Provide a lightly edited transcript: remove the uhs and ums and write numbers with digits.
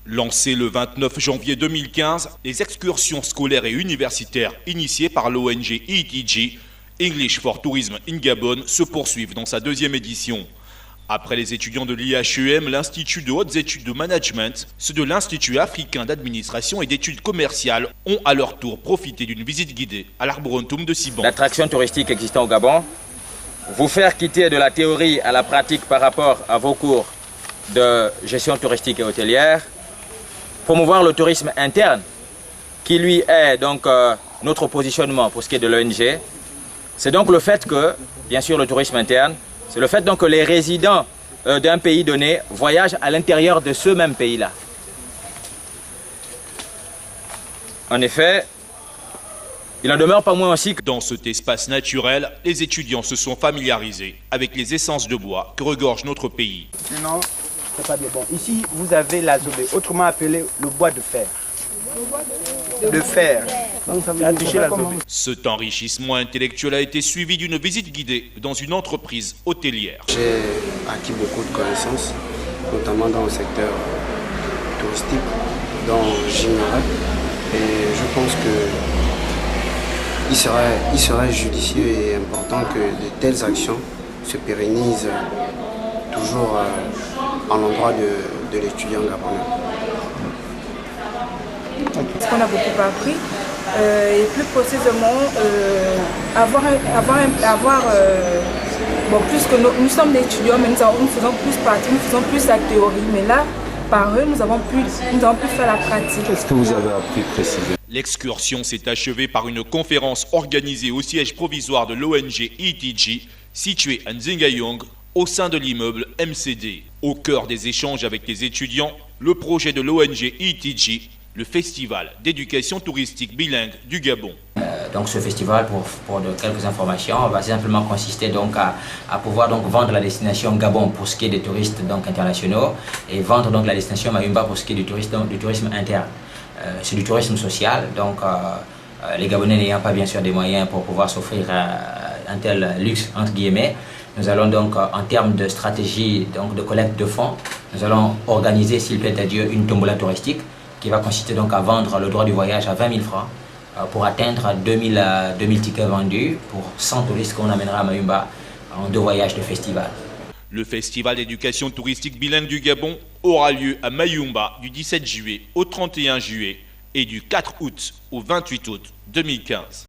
Lancées le 29 janvier 2015, les excursions scolaires et universitaires initiées par l'ONG ETG, English for Tourism in Gabon, se poursuivent dans sa deuxième édition. Après les étudiants de l'IHEM, l'Institut de hautes études de management, ceux de l'Institut africain d'administration et d'études commerciales ont à leur tour profité d'une visite guidée à l'Arborentum de Siban. L'attraction touristique existant au Gabon, vous faire quitter de la théorie à la pratique par rapport à vos cours de gestion touristique et hôtelière, promouvoir le tourisme interne, qui lui est donc notre positionnement pour ce qui est de l'ONG. C'est donc le fait que, bien sûr le tourisme interne, c'est le fait donc que les résidents d'un pays donné voyagent à l'intérieur de ce même pays-là. En effet, il en demeure pas moins aussi que dans cet espace naturel, les étudiants se sont familiarisés avec les essences de bois que regorge notre pays. Non, c'est pas bien bon. Ici, vous avez l'azobé, autrement appelé le bois de fer. De fer. Donc, ça veut dire Cet enrichissement intellectuel a été suivi d'une visite guidée dans une entreprise hôtelière. J'ai acquis beaucoup de connaissances, notamment dans le secteur touristique, dont j'ignorais. Et je pense qu'il serait judicieux et important que de telles actions se pérennisent toujours à l'endroit de l'étudiant gabonais. Ce qu'on a beaucoup appris, et plus précisément plus que nous sommes des étudiants, mais nous faisons plus partie, nous faisons plus la théorie, mais là, par eux, nous avons pu faire la pratique. Qu'est-ce que vous avez appris précisément? L'excursion s'est achevée par une conférence organisée au siège provisoire de l'ONG ETG, situé à Nzingayong, au sein de l'immeuble MCD. Au cœur des échanges avec les étudiants, le projet de l'ONG ETG, le festival d'éducation touristique bilingue du Gabon. Donc ce festival, pour quelques informations, va simplement consister donc à pouvoir donc vendre la destination Gabon pour ce qui est des touristes donc internationaux et vendre donc la destination Mayumba pour ce qui est du tourisme interne. C'est du tourisme social, donc les Gabonais n'ayant pas bien sûr des moyens pour pouvoir s'offrir un tel luxe entre guillemets, nous allons donc en termes de stratégie donc de collecte de fonds, nous allons organiser, s'il plaît à Dieu, une tombola touristique qui va consister donc à vendre le droit du voyage à 20 000 francs pour atteindre 2000 tickets vendus pour 100 touristes qu'on amènera à Mayumba en 2 voyages de festival. Le festival d'éducation touristique bilingue du Gabon aura lieu à Mayumba du 17 juillet au 31 juillet et du 4 août au 28 août 2015.